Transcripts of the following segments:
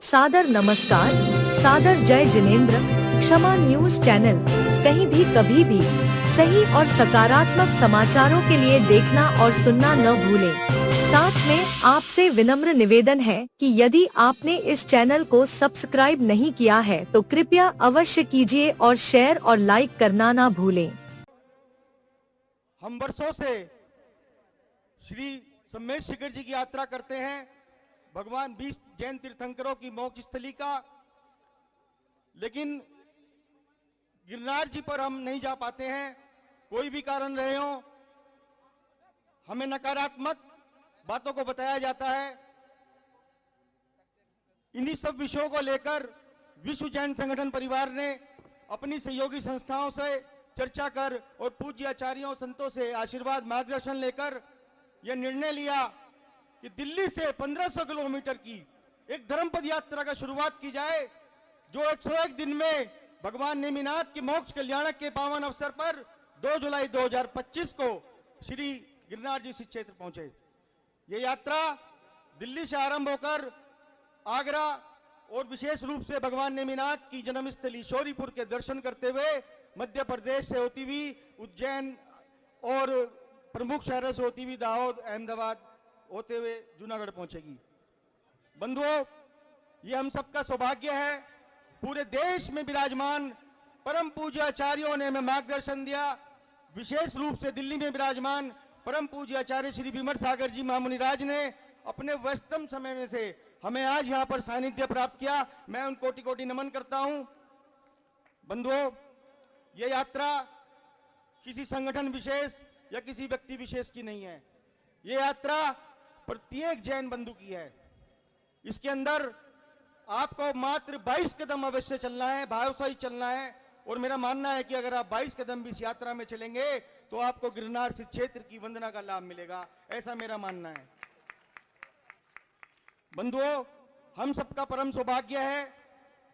सादर नमस्कार, सादर जय जिनेंद्र। क्षमा न्यूज चैनल, कहीं भी कभी भी सही और सकारात्मक समाचारों के लिए देखना और सुनना न भूलें। साथ में आपसे विनम्र निवेदन है कि यदि आपने इस चैनल को सब्सक्राइब नहीं किया है तो कृपया अवश्य कीजिए और शेयर और लाइक करना ना भूलें। हम वर्षों से श्री सम्मेद शिखर जी की यात्रा करते हैं, भगवान 20 जैन तीर्थंकरों की मोक्ष स्थली का, लेकिन गिरनार जी पर हम नहीं जा पाते हैं। कोई भी कारण रहे हो, हमें नकारात्मक बातों को बताया जाता है। इन्हीं सब विषयों को लेकर विश्व जैन संगठन परिवार ने अपनी सहयोगी संस्थाओं से चर्चा कर और पूज्य आचार्यों संतों से आशीर्वाद मार्गदर्शन लेकर यह निर्णय लिया कि दिल्ली से 1500 किलोमीटर की एक धर्मपद यात्रा का शुरुआत की जाए, जो 101 दिन में भगवान नेमिनाथ के मोक्ष कल्याणक के पावन अवसर पर 2 जुलाई 2025 को श्री गिरनार जी सिद्ध क्षेत्र पहुंचे। ये यात्रा दिल्ली से आरंभ होकर आगरा और विशेष रूप से भगवान नेमिनाथ की जन्मस्थली शौरीपुर के दर्शन करते हुए मध्य प्रदेश से होती हुई उज्जैन और प्रमुख शहरों से होती हुई दाहोद, अहमदाबाद होते हुए जूनागढ़ पहुंचेगी। बंधुओं, ये हम सबका सौभाग्य है। पूरे देश में विराजमान परम पूज्य आचार्यों ने हमें मार्गदर्शन दिया। विशेष रूप से दिल्ली में विराजमान परम पूज्य आचार्य श्री विमर सागर जी महामुनिराज ने अपने व्यस्तम समय में से हमें आज यहाँ पर सानिध्य प्राप्त किया। मैं उन कोटि कोटि नमन करता हूँ। बंधुओं, ये यात्रा किसी संगठन विशेष या किसी व्यक्ति विशेष की नहीं है। ये यात्रा प्रत्येक जैन बंधु की है। इसके अंदर आपको मात्र 22 कदम अवश्य चलना है, भाव से ही चलना है। और मेरा मानना है कि अगर आप 22 कदम भी इस यात्रा में चलेंगे तो आपको गिरनार सिद्ध क्षेत्र की वंदना का लाभ मिलेगा, ऐसा मेरा मानना है। बंधुओं, हम सबका परम सौभाग्य है।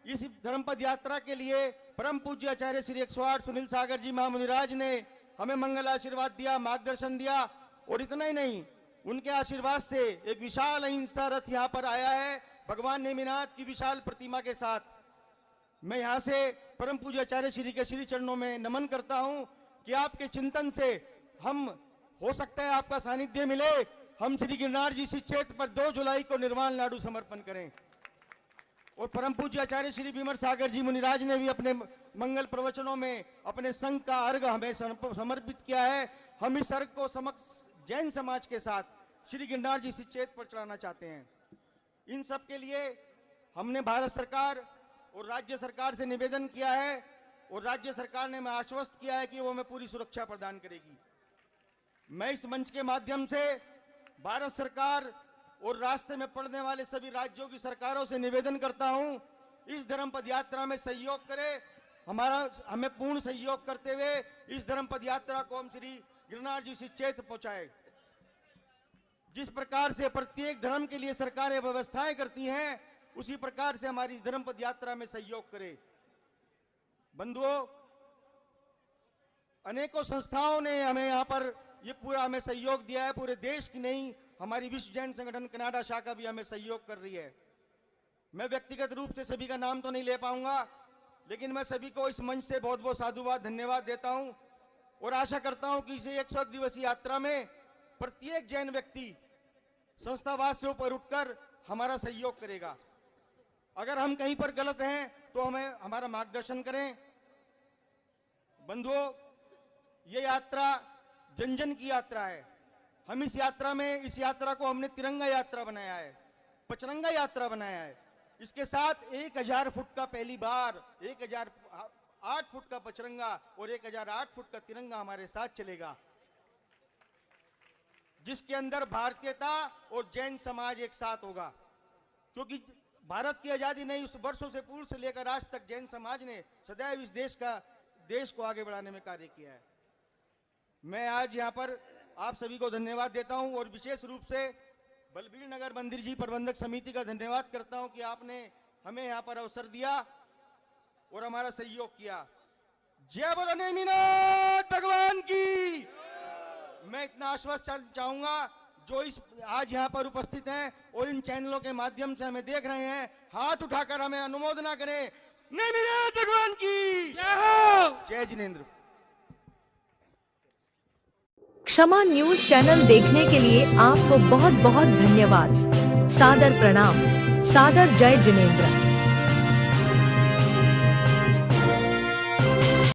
इस धर्मपद यात्रा के लिए परम पूज्य आचार्य श्री 108 सुनील सागर जी महामुनिराज ने हमें मंगल आशीर्वाद दिया, मार्गदर्शन दिया। और इतना ही नहीं, उनके आशीर्वाद से एक विशाल अहिंसा रथ यहाँ पर आया है भगवान नेमिनाथ की विशाल प्रतिमा के साथ। मैं यहाँ से परम पूज्य आचार्य श्री के श्री चरणों में नमन करता हूँ कि आपके चिंतन से हम, हो सकता है आपका सानिध्य मिले, हम श्री गिरनार जी सिद्ध क्षेत्र पर 2 जुलाई को निर्वाण लाडू समर्पण करें। और परम पूज्य आचार्य श्री विमर सागर जी मुनिराज ने भी अपने मंगल प्रवचनों में अपने संघ का अर्घ हमें समर्पित किया है। हम इस अर्घ को समक्ष जैन समाज के साथ श्री गिरनार जी सिद्ध क्षेत्र पर चढ़ाना चाहते हैं। इन सब के लिए हमने भारत सरकार और राज्य सरकार से निवेदन किया है और राज्य सरकार ने हमें आश्वस्त किया है कि वो हमें पूरी सुरक्षा प्रदान करेगी। मैं इस मंच के माध्यम से भारत सरकार और रास्ते में पड़ने वाले सभी राज्यों की सरकारों से निवेदन करता हूं, इस धर्मपद यात्रा में सहयोग करें। हमें पूर्ण सहयोग करते हुए इस धर्मपद यात्रा को हम श्री गिरनार जी सिद्ध क्षेत्र पहुंचाए। जिस प्रकार से प्रत्येक धर्म के लिए सरकारें व्यवस्थाएं करती हैं, उसी प्रकार से हमारी इस धर्मपद यात्रा में सहयोग करें। बंधुओं, अनेकों संस्थाओं ने हमें यहाँ पर ये पूरा हमें सहयोग दिया है। पूरे देश की नहीं, हमारी विश्व जैन संगठन कनाडा शाखा भी हमें सहयोग कर रही है। मैं व्यक्तिगत रूप से सभी का नाम तो नहीं ले पाऊंगा, लेकिन मैं सभी को इस मंच से बहुत बहुत साधुवाद, धन्यवाद देता हूं और आशा करता हूं कि इस 101 दिवसीय यात्रा में प्रत्येक जैन व्यक्ति संस्थावाद से ऊपर उठकर हमारा सहयोग करेगा। अगर हम कहीं पर गलत हैं तो हमें हमारा मार्गदर्शन करें। बंधुओं, ये यात्रा जन जन की यात्रा है। हम इस यात्रा को हमने तिरंगा यात्रा बनाया है, पचरंगा यात्रा बनाया है। इसके साथ 1000 फुट का, पहली बार 1008 फुट का पचरंगा और 1008 फुट का तिरंगा हमारे साथ चलेगा, जिसके अंदर भारतीयता और जैन समाज एक साथ होगा। क्योंकि भारत की आजादी नहीं, उस वर्षों से पूर्व से लेकर आज तक जैन समाज ने सदैव इस देश को आगे बढ़ाने में कार्य किया है। मैं आज यहाँ पर आप सभी को धन्यवाद देता हूं और विशेष रूप से बलबीर नगर मंदिर जी प्रबंधक समिति का धन्यवाद करता हूं कि आपने हमें यहाँ पर अवसर दिया और हमारा सहयोग किया। जय बोलो नेमिनाथ भगवान की। मैं इतना आश्वस्त चाहूंगा, जो इस आज यहाँ पर उपस्थित हैं और इन चैनलों के माध्यम से हमें देख रहे हैं, हाथ उठाकर हमें अनुमोदना करें। नेमिनाथ भगवान की जय हो। जय जिनेंद्र। क्षमा न्यूज चैनल देखने के लिए आपको बहुत बहुत धन्यवाद। सादर प्रणाम। सादर जय जिनेंद्र।